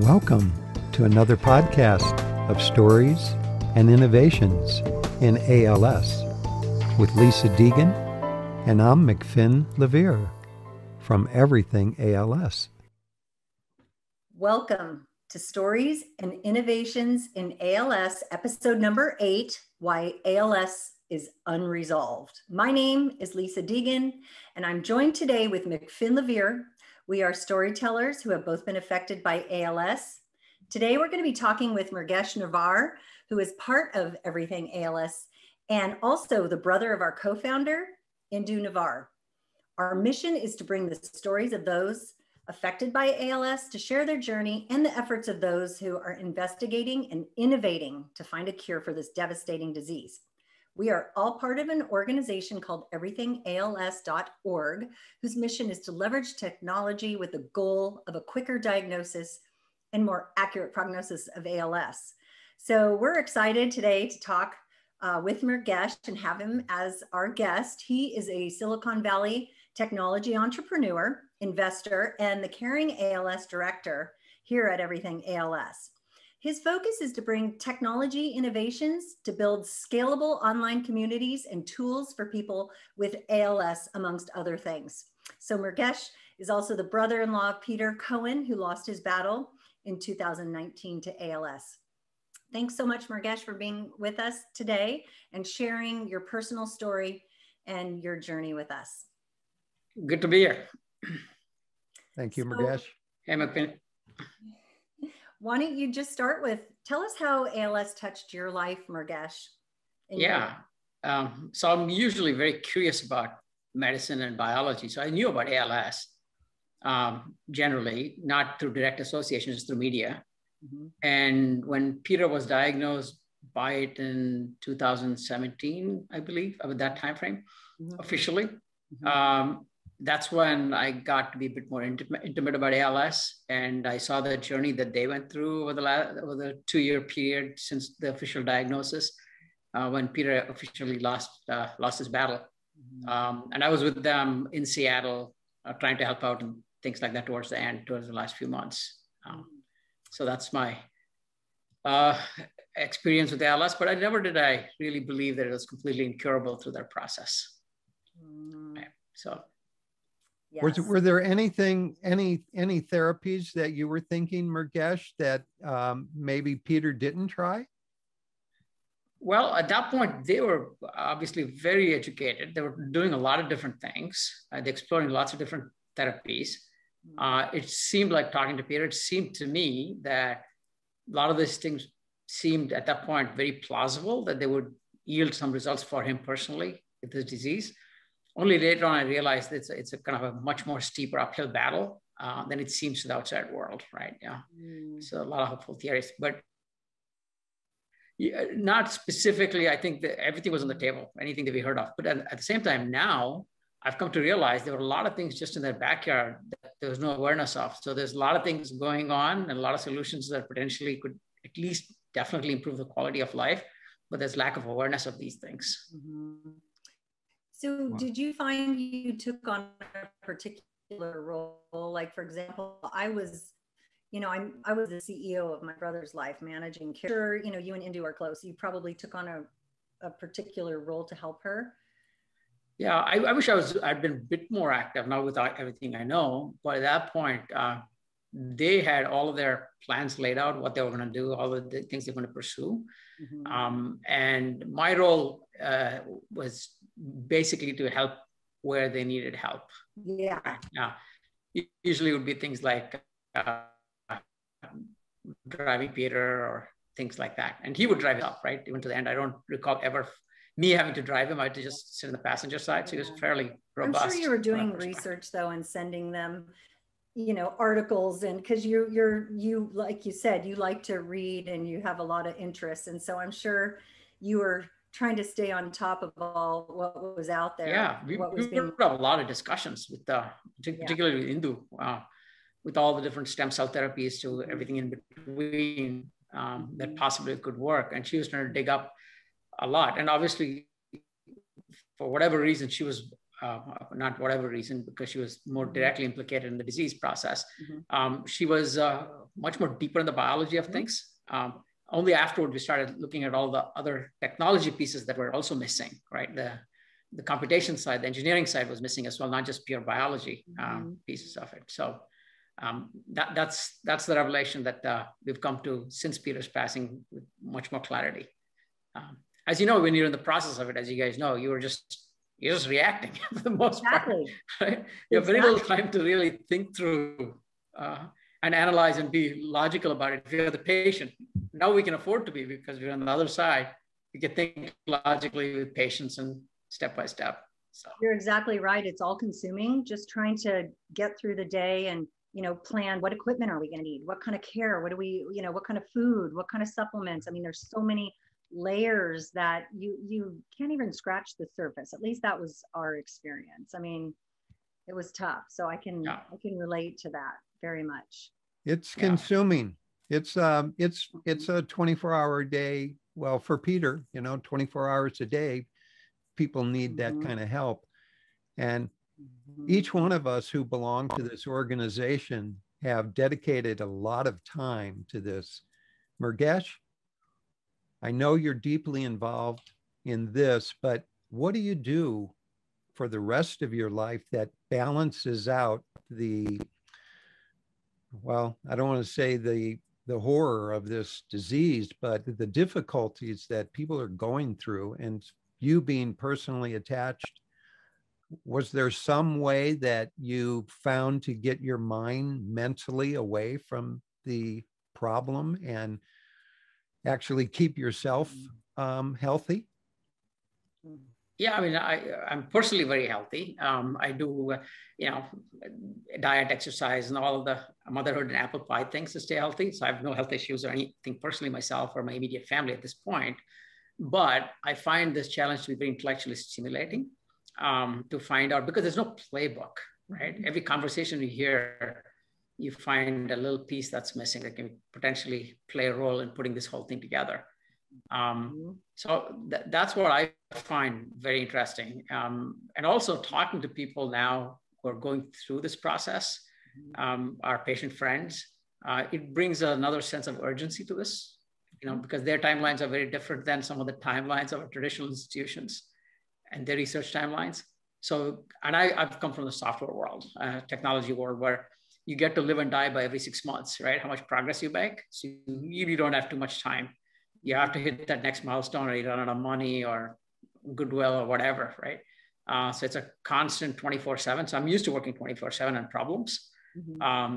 Welcome to another podcast of stories and innovations in ALS with Lisa Deegan, and I'm McFinn and Lisa from Everything ALS. Welcome to Stories and Innovations in ALS, episode number 8, Why ALS is Unresolved. My name is Lisa Deegan, and I'm joined today with McFinn and Lisa. We are storytellers who have both been affected by ALS. Today, we're going to be talking with Murgesh Navar, who is part of Everything ALS, and also the brother of our co-founder, Indu Navar. Our mission is to bring the stories of those affected by ALS to share their journey and the efforts of those who are investigating and innovating to find a cure for this devastating disease. We are all part of an organization called everythingals.org, whose mission is to leverage technology with the goal of a quicker diagnosis and more accurate prognosis of ALS. So we're excited today to talk with Murgesh and have him as our guest. He is a Silicon Valley technology entrepreneur, investor, and the Caring ALS director here at Everything ALS. His focus is to bring technology innovations to build scalable online communities and tools for people with ALS, amongst other things. So Murgesh is also the brother-in-law of Peter Cohen, who lost his battle in 2019 to ALS. Thanks so much, Murgesh, for being with us today and sharing your personal story and your journey with us. Good to be here. Thank you, Murgesh. Hey, McFinn. Why don't you just start with, tell us how ALS touched your life, Murgesh? Yeah, so I'm usually very curious about medicine and biology. So I knew about ALS generally, not through direct association, just through media. Mm-hmm. And when Peter was diagnosed by it in 2017, I believe, about that time frame, officially, that's when I got to be a bit more intimate about ALS, and I saw the journey that they went through over the 2-year period since the official diagnosis, when Peter officially lost his battle. And I was with them in Seattle, trying to help out and things like that towards the last few months. So that's my experience with ALS, but never did I really believe that it was completely incurable through that process. Right. So. Yes. Were there any therapies that you were thinking, Murgesh, that maybe Peter didn't try? Well, at that point, they were obviously very educated. They were doing a lot of different things. They're exploring lots of different therapies. It seemed like, talking to Peter, it seemed to me that a lot of these things seemed at that point very plausible, that they would yield some results for him personally with his disease. Only later on, I realized it's a kind of a much more steeper uphill battle than it seems to the outside world, right? Yeah. So a lot of hopeful theories, but not specifically. I think that everything was on the table, anything that we heard of. But at the same time, now I've come to realize there were a lot of things just in their backyard that there was no awareness of. So there's a lot of things going on and a lot of solutions that potentially could at least definitely improve the quality of life, but there's lack of awareness of these things. So did you find you took on a particular role? Like, for example, I was the CEO of my brother's life, managing care. You and Indu are close. You probably took on a particular role to help her. Yeah, I wish I'd been a bit more active now with everything I know. But at that point, they had all of their plans laid out, what they were going to do, all of the things they're going to pursue. And my role was basically to help where they needed help. Yeah. Usually it would be things like driving Peter or things like that. And he would drive up, right? Even to the end. I don't recall ever me having to drive him. I had to just sit on the passenger side. So he was fairly robust. I'm sure you were doing research though and sending them, articles, and because you like you said, you like to read and you have a lot of interests. And so I'm sure you were trying to stay on top of all what was out there. Yeah, we have a lot of discussions with particularly with Indu, with all the different stem cell therapies to everything in between that possibly could work. And she was trying to dig up a lot. And obviously, for whatever reason, she was not whatever reason, because she was more directly implicated in the disease process. She was much more deeper in the biology of things. Only afterward, we started looking at all the other technology pieces that were also missing, right? The computation side, the engineering side was missing as well, not just pure biology pieces of it. So that's the revelation that we've come to since Peter's passing with much more clarity. As you know, when you're in the process of it, as you guys know, you're just reacting for the most part. Right? You have very little time to really think through and analyze and be logical about it. If you're the patient, now we can afford to be, because we're on the other side. We can think logically with patience and step by step. So you're exactly right. It's all consuming, just trying to get through the day and, plan what equipment are we going to need? What kind of care? What do we, what kind of food? What kind of supplements? I mean, there's so many layers that you can't even scratch the surface. At least that was our experience. I mean, it was tough. So I can relate to that very much. It's consuming. It's a 24-hour day. Well, for Peter, 24 hours a day, people need that kind of help. And each one of us who belong to this organization have dedicated a lot of time to this. Murgesh, I know you're deeply involved in this, but what do you do for the rest of your life that balances out I don't want to say the horror of this disease, but the difficulties that people are going through, and you being personally attached? Was there some way that you found to get your mind mentally away from the problem and actually keep yourself healthy? Yeah, I mean, I'm personally very healthy. I do, diet, exercise, and all of the motherhood and apple pie things to stay healthy. So I have no health issues or anything personally myself or my immediate family at this point. But I find this challenge to be very intellectually stimulating, to find out, because there's no playbook, right? Every conversation you hear, you find a little piece that's missing that can potentially play a role in putting this whole thing together. So that's what I find very interesting. And also talking to people now who are going through this process, our patient friends, it brings another sense of urgency to this, because their timelines are very different than some of the timelines of our traditional institutions and their research timelines. So, and I've come from the software world, technology world, where you get to live and die by every 6 months, right? How much progress you make. So you really don't have too much time. You have to hit that next milestone, or you run out of money or goodwill or whatever, right? So it's a constant 24/7. So I'm used to working 24/7 on problems.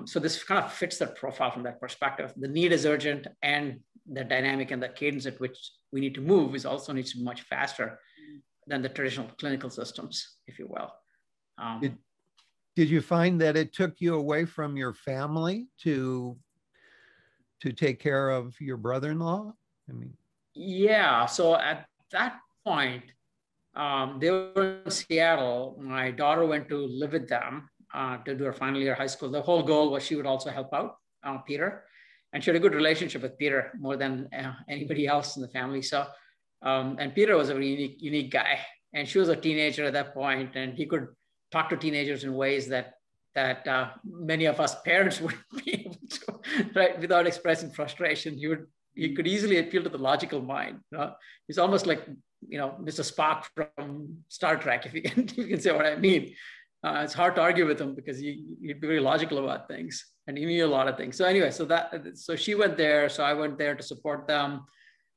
So this kind of fits that profile from that perspective. The need is urgent, and the dynamic and the cadence at which we need to move also needs to be much faster than the traditional clinical systems, if you will. Did you find that it took you away from your family to take care of your brother-in-law? I mean, yeah. So at that point, they were in Seattle. My daughter went to live with them to do her final year of high school. The whole goal was she would also help out Peter, and she had a good relationship with Peter more than anybody else in the family. So, and Peter was a very unique guy, and she was a teenager at that point, and he could talk to teenagers in ways that many of us parents wouldn't be able to, right? Without expressing frustration. He could easily appeal to the logical mind. He's almost like, Mr. Spock from Star Trek, if you can say what I mean. It's hard to argue with him because he'd be very logical about things, and he knew a lot of things. So anyway, so she went there. So I went there to support them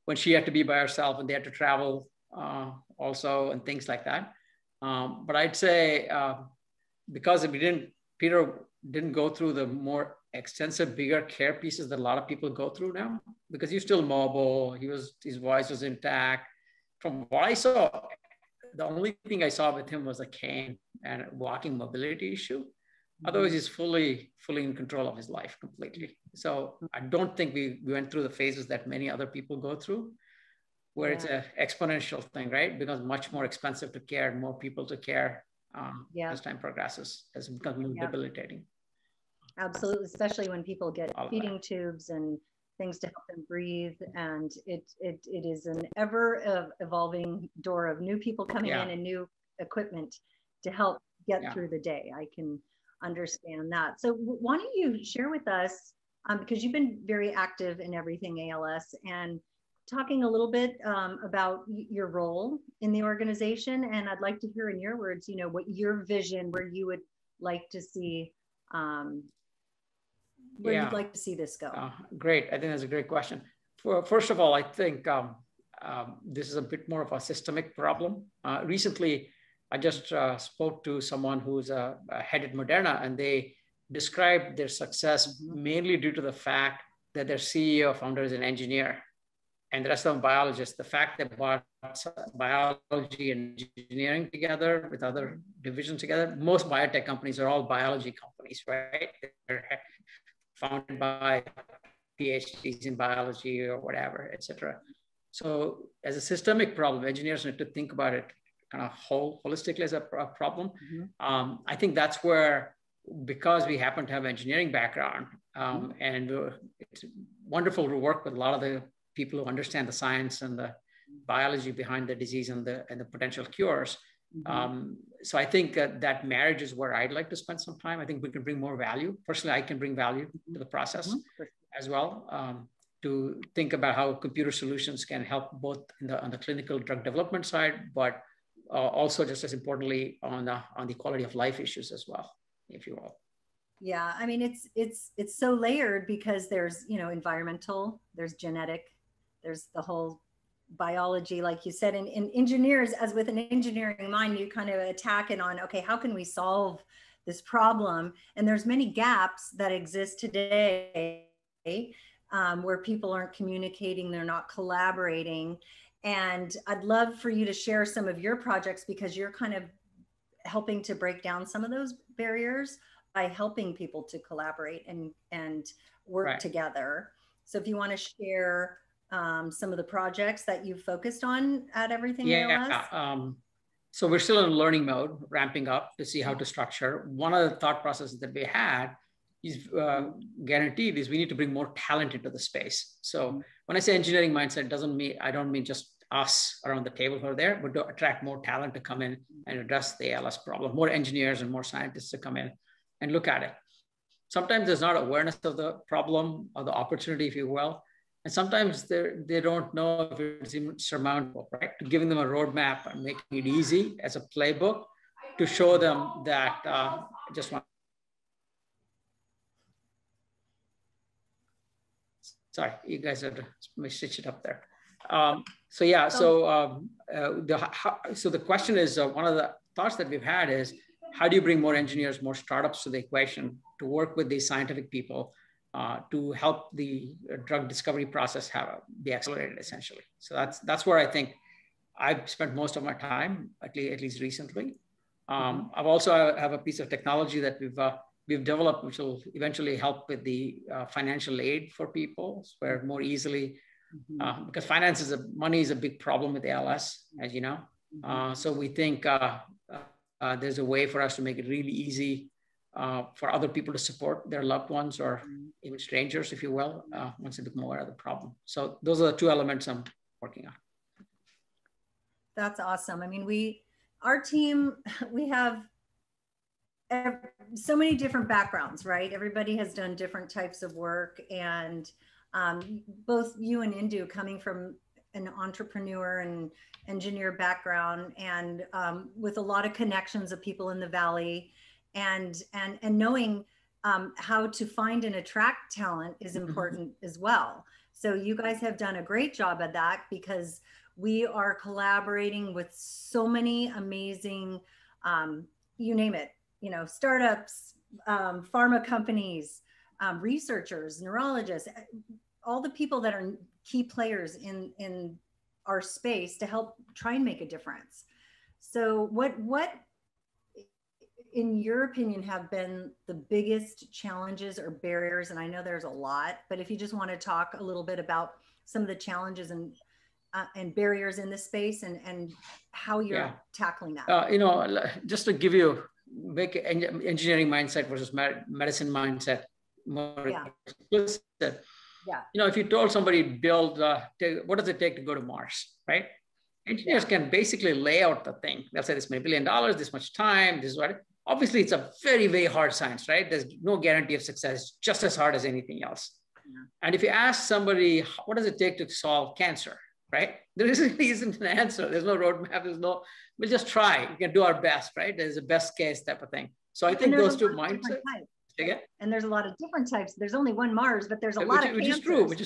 when she had to be by herself and they had to travel also and things like that. But I'd say because Peter didn't go through the more extensive, bigger care pieces that a lot of people go through now, because he's still mobile. His voice was intact. From what I saw, the only thing I saw with him was a cane and a walking mobility issue. Otherwise, he's fully in control of his life completely. So I don't think we went through the phases that many other people go through, where it's an exponential thing, right? It becomes much more expensive to care and more people to care as time progresses, as it becomes more debilitating. Absolutely, especially when people get feeding tubes and things to help them breathe. And it is an ever evolving door of new people coming in and new equipment to help get through the day. I can understand that. So why don't you share with us, because you've been very active in everything ALS, and talking a little bit about your role in the organization. And I'd like to hear in your words, you know, what your vision, where you would like to see, where you'd like to see this go. Great. I think that's a great question. First of all, I think this is a bit more of a systemic problem. Recently, I just spoke to someone who's head at Moderna, and they described their success mainly due to the fact that their CEO, founder, is an engineer, and the rest of them biologists. The fact that brought biology and engineering together with other divisions together. Most biotech companies are all biology companies, right? They're founded by PhDs in biology or whatever, et cetera. So as a systemic problem, engineers need to think about it kind of holistically as a problem. I think that's where, because we happen to have engineering background, and it's wonderful to work with a lot of the people who understand the science and the biology behind the disease and the potential cures. So I think that marriage is where I'd like to spend some time. I think we can bring more value. Personally, I can bring value to the process as well, to think about how computer solutions can help both on the clinical drug development side, but also just as importantly on the quality of life issues as well, if you will. Yeah, I mean, it's so layered, because there's, you know, environmental, there's genetic, there's the whole biology, like you said, and engineers, as with an engineering mind, you kind of attack it on, okay, how can we solve this problem? And there's many gaps that exist today, where people aren't communicating, they're not collaborating. And I'd love for you to share some of your projects, because you're kind of helping to break down some of those barriers by helping people to collaborate and work together. So if you want to share some of the projects that you've focused on at Everything ALS. So we're still in learning mode, ramping up to see how to structure. One of the thought processes that we had is guaranteed is we need to bring more talent into the space. So when I say engineering mindset, I don't mean just us around the table who are there, but to attract more talent to come in and address the ALS problem, more engineers and more scientists to come in and look at it. Sometimes there's not awareness of the problem or the opportunity, if you will. And sometimes they don't know if it's even surmountable, right? Giving them a roadmap and making it easy as a playbook to show them that sorry, you guys had to stitch it up there. So the question is, one of the thoughts that we've had is, how do you bring more engineers, more startups to the equation to work with these scientific people to help the drug discovery process be accelerated, essentially. So that's where I think I've spent most of my time, at least recently. I've also have a piece of technology that we've developed, which will eventually help with the financial aid for people, where more easily, because money is a big problem with ALS, as you know. So we think there's a way for us to make it really easy for other people to support their loved ones, or even strangers, if you will, once they become aware of the problem. So those are the two elements I'm working on. That's awesome. I mean, our team, we have so many different backgrounds, right? Everybody has done different types of work, and both you and Indu coming from an entrepreneur and engineer background, and with a lot of connections of people in the Valley, and knowing how to find and attract talent is important as well. So you guys have done a great job at that, because we are collaborating with so many amazing, you name it, startups, pharma companies, researchers, neurologists, all the people that are key players in our space to help try and make a difference. So what in your opinion have been the biggest challenges or barriers? And I know there's a lot, but if you just want to talk a little bit about some of the challenges and barriers in this space, and how you're tackling that. Just to make engineering mindset versus medicine mindset more explicit. If you told somebody what does it take to go to Mars, right? Engineers can basically lay out the thing. They'll say this many $1 billion, this much time, this is what. Obviously, it's a very, very hard science, right? There's no guarantee of success, just as hard as anything else. Yeah. And if you ask somebody, what does it take to solve cancer, right? There isn't an answer. There's no roadmap. We'll just try. We can do our best, right? There's a best case type of thing. So I think those two mindsets. And there's a lot of different types. There's only one Mars, but there's a lot of which is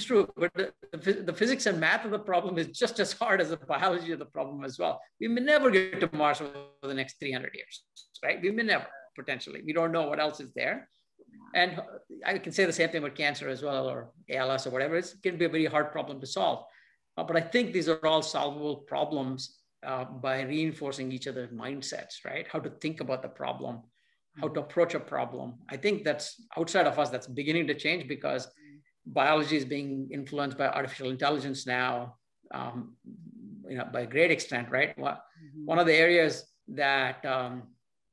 true. But the physics and math of the problem is just as hard as the biology of the problem as well. We may never get to Mars over the next 300 years, right? We may never, potentially. We don't know what else is there. And I can say the same thing with cancer as well, or ALS or whatever. It can be a very hard problem to solve. But I think these are all solvable problems by reinforcing each other's mindsets, right? How to think about the problem, how to approach a problem. I think that's outside of us, that's beginning to change because biology is being influenced by artificial intelligence now, by a great extent, right? One of the areas that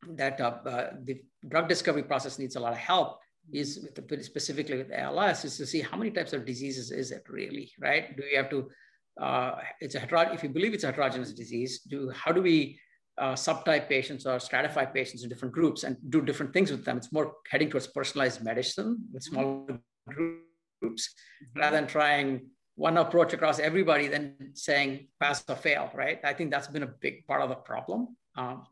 the drug discovery process needs a lot of help is specifically with ALS, is to see how many types of diseases is it really, right? Do we have to, if you believe it's a heterogeneous disease, how do we subtype patients or stratify patients in different groups and do different things with them? It's more heading towards personalized medicine with smaller groups rather than trying one approach across everybody, then saying pass or fail, right? I think that's been a big part of the problem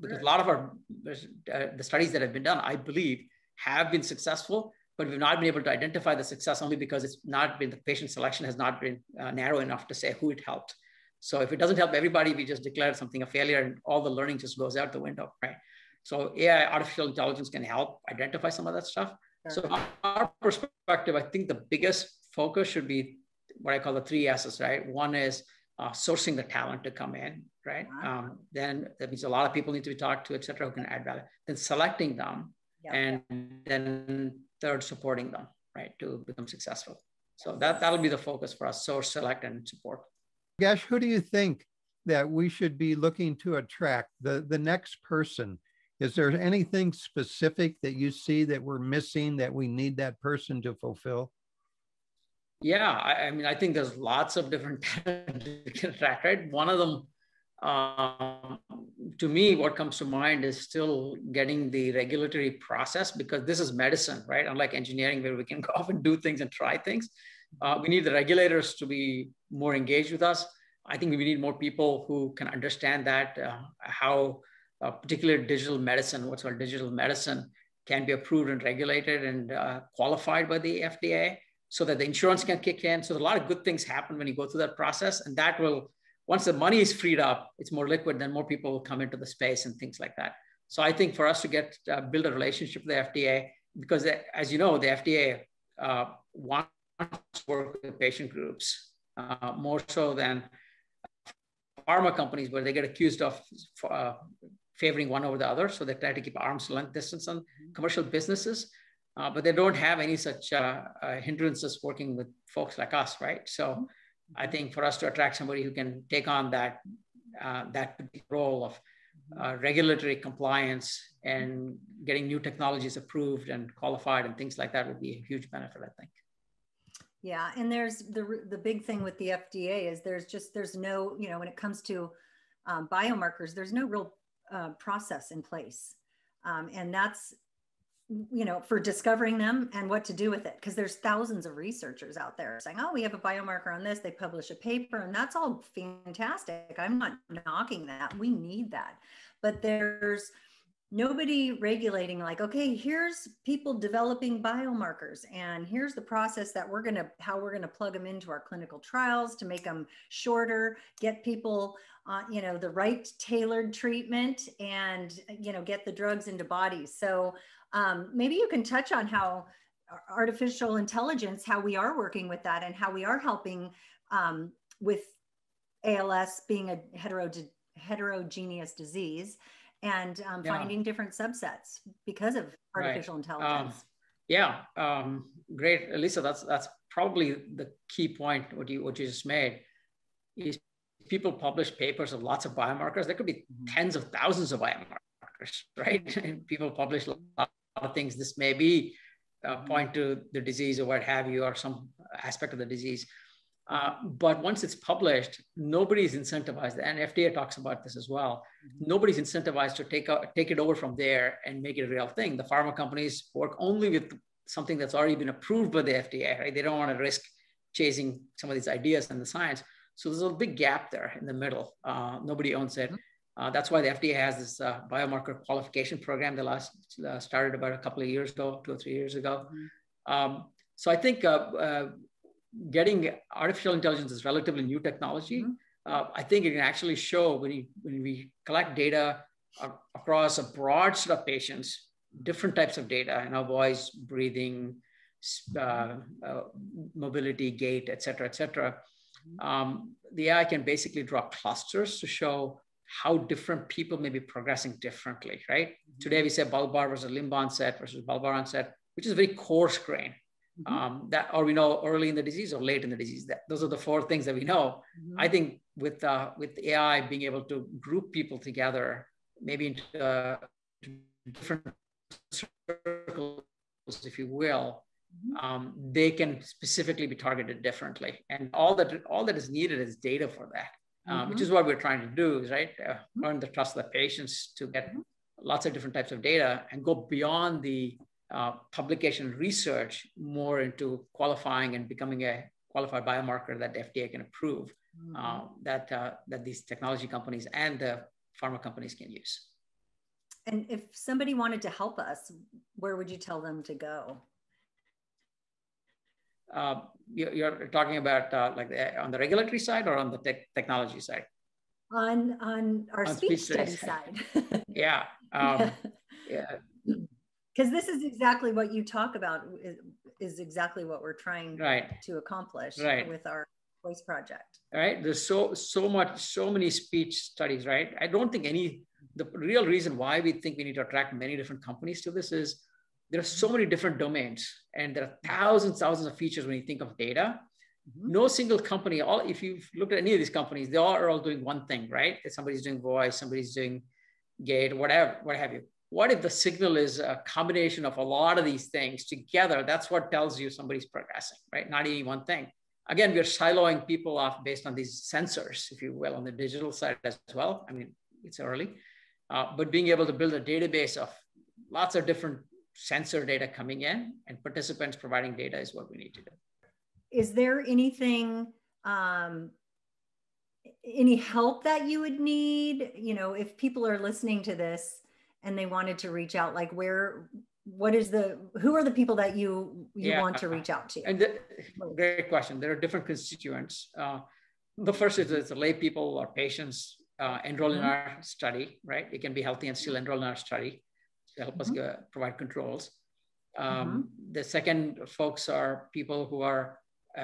because a lot of the studies that have been done, I believe, have been successful, but we've not been able to identify the success only because the patient selection has not been narrow enough to say who it helped. So if it doesn't help everybody, we just declare something a failure and all the learning just goes out the window, right? So AI, artificial intelligence can help identify some of that stuff. Sure. So from our perspective, I think the biggest focus should be what I call the 3 S's, right? One is sourcing the talent to come in, right? Wow. Then that means a lot of people need to be talked to, et cetera, who can add value. Then selecting them, and then third, supporting them, right, to become successful. So that'll be the focus for us, source, select, and support. Murgesh, who do you think that we should be looking to attract, the next person? Is there anything specific that you see that we're missing that we need that person to fulfill? Yeah, I mean, I think there's lots of different talent we can attract, right? One of them, to me, what comes to mind is still getting the regulatory process, because this is medicine, right? Unlike engineering, where we can go off and do things and try things. We need the regulators to be more engaged with us. I think we need more people who can understand that, how particular digital medicine, what's called digital medicine, can be approved and regulated and qualified by the FDA so that the insurance can kick in. So a lot of good things happen when you go through that process. And that will, once the money is freed up, it's more liquid, then more people will come into the space and things like that. So I think for us to build a relationship with the FDA, because as you know, the FDA wants to work with patient groups more so than pharma companies, where they get accused of favoring one over the other. So they try to keep arm's length distance on commercial businesses, but they don't have any such hindrances working with folks like us, right? So I think for us to attract somebody who can take on that role of regulatory compliance and getting new technologies approved and qualified and things like that would be a huge benefit, I think. Yeah, and there's the big thing with the FDA is there's no, when it comes to biomarkers, there's no real process in place. And that's, for discovering them and what to do with it. Because there's thousands of researchers out there saying, oh, we have a biomarker on this. They publish a paper, and that's all fantastic. I'm not knocking that. We need that. But there's nobody regulating, like, okay, here's people developing biomarkers, and here's the process that how we're gonna plug them into our clinical trials to make them shorter, get people the right tailored treatment, and get the drugs into bodies. So maybe you can touch on how artificial intelligence, how we are working with that, and how we are helping with ALS being a heterogeneous disease, and finding different subsets because of artificial intelligence. Great, Lisa. That's probably the key point. What you just made is people publish papers of lots of biomarkers. There could be tens of thousands of biomarkers, right? And people publish a lot of things. This may be point to the disease or what have you, or some aspect of the disease. But once it's published, nobody's incentivized, and FDA talks about this as well. Nobody's incentivized to take it over from there and make it a real thing. The pharma companies work only with something that's already been approved by the FDA, right? They don't want to risk chasing some of these ideas and the science. So there's a big gap there in the middle. Nobody owns it. That's why the FDA has this biomarker qualification program that started about a couple of years ago, 2 or 3 years ago. So I think getting artificial intelligence is relatively new technology. I think it can actually show when we collect data across a broad set of patients, different types of data, voice, breathing, mobility, gait, et cetera, the AI can basically draw clusters to show how different people may be progressing differently, right? Today we say bulbar versus limb onset versus bulbar onset, which is very coarse grain. Or we know early in the disease or late in the disease. Those are the 4 things that we know. I think with AI being able to group people together, maybe into different circles, if you will, they can specifically be targeted differently. And all that is needed is data for that, which is what we're trying to do, is right, earn the trust of the patients to get lots of different types of data and go beyond the publication research more into qualifying and becoming a qualified biomarker that the FDA can approve, that these technology companies and the pharma companies can use. And if somebody wanted to help us, where would you tell them to go? You're talking about on the regulatory side or on the technology side? On our speech study side. Yeah. Because this is exactly what you talk about, is exactly what we're trying to accomplish with our voice project. Right. There's so many speech studies, right? I don't think the real reason why we think we need to attract many different companies to this is there are so many different domains and there are thousands of features when you think of data. No single company, if you've looked at any of these companies, they are all doing one thing, right? Somebody's doing voice, somebody's doing gait, whatever, what have you. What if the signal is a combination of a lot of these things together? That's what tells you somebody's progressing, right? Not any one thing. Again, we're siloing people off based on these sensors, if you will, on the digital side as well. I mean, it's early, but being able to build a database of lots of different sensor data coming in and participants providing data is what we need to do. Is there anything, any help that you would need? If people are listening to this and they wanted to reach out, like who are the people that you want to reach out to? And great question. There are different constituents. The first is it's lay people or patients enroll in our study, right? They can be healthy and still enroll in our study to help us provide controls. The second folks are people who are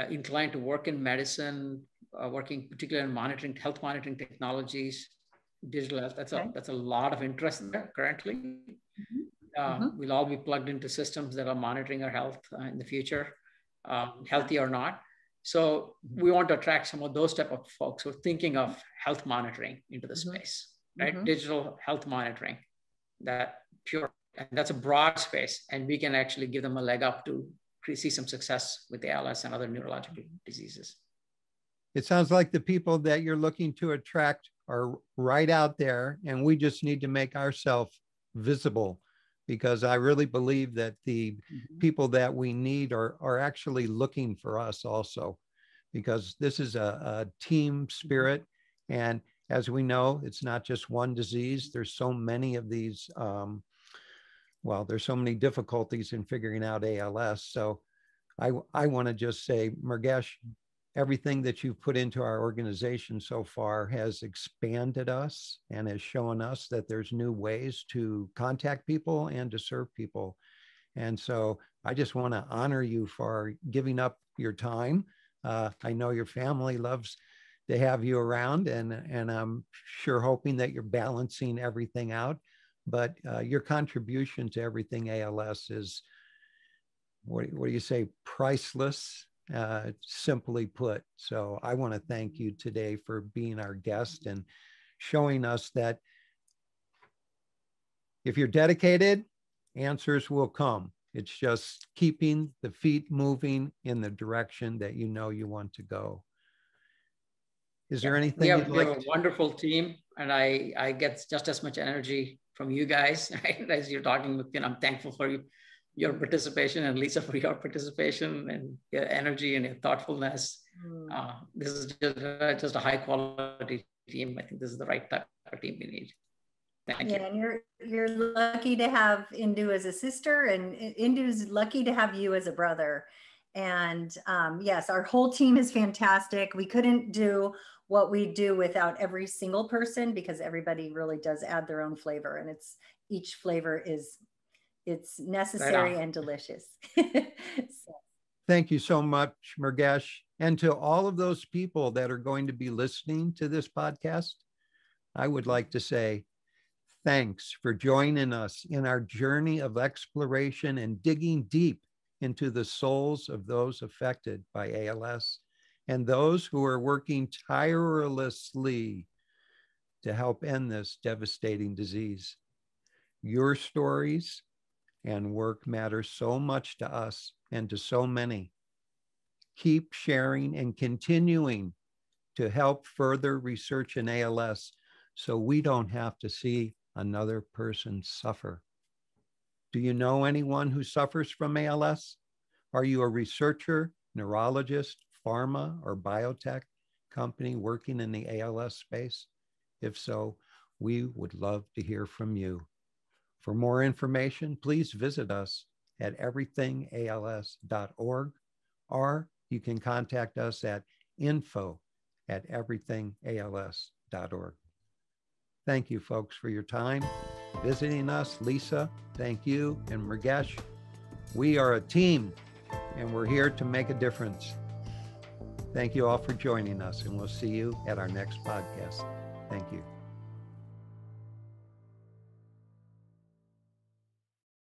inclined to work in medicine, working particularly in health monitoring technologies, digital health. That's a lot of interest there currently. We'll all be plugged into systems that are monitoring our health in the future, healthy or not. So we want to attract some of those type of folks who are thinking of health monitoring into the space, right? Digital health monitoring, that's a broad space, and we can actually give them a leg up to see some success with ALS and other neurological diseases. It sounds like the people that you're looking to attract are right out there, and we just need to make ourselves visible, because I really believe that the people that we need are actually looking for us also, because this is a team spirit. And as we know, it's not just one disease. There's so many of these, there's so many difficulties in figuring out ALS. So I want to just say, Murgesh, everything that you've put into our organization so far has expanded us and has shown us that there's new ways to contact people and to serve people. And so I just want to honor you for giving up your time. I know your family loves to have you around, and I'm sure hoping that you're balancing everything out. But your contribution to everything ALS is, what do you say, priceless, simply put. So I want to thank you today for being our guest and showing us that if you're dedicated, answers will come. It's just keeping the feet moving in the direction that you know you want to go. Is there anything we you'd have like a wonderful team, and I get just as much energy from you guys as you're talking with. I'm thankful for your participation, and Lisa for your participation and your energy and your thoughtfulness. This is just a high quality team. I think this is the right type of team we need. Thank you. And you're lucky to have Indu as a sister, and Indu's lucky to have you as a brother. And yes, our whole team is fantastic. We couldn't do what we do without every single person, because everybody really does add their own flavor, and each flavor it's necessary and delicious. So. Thank you so much, Murgesh. And to all of those people that are going to be listening to this podcast, I would like to say thanks for joining us in our journey of exploration and digging deep into the souls of those affected by ALS and those who are working tirelessly to help end this devastating disease. Your stories and work matter so much to us and to so many. Keep sharing and continuing to help further research in ALS so we don't have to see another person suffer. Do you know anyone who suffers from ALS? Are you a researcher, neurologist, pharma, or biotech company working in the ALS space? If so, we would love to hear from you. For more information, please visit us at everythingals.org, or you can contact us at info@everythingals.org. Thank you, folks, for your time visiting us. Lisa, thank you, and Murgesh. We are a team, and we're here to make a difference. Thank you all for joining us, and we'll see you at our next podcast. Thank you.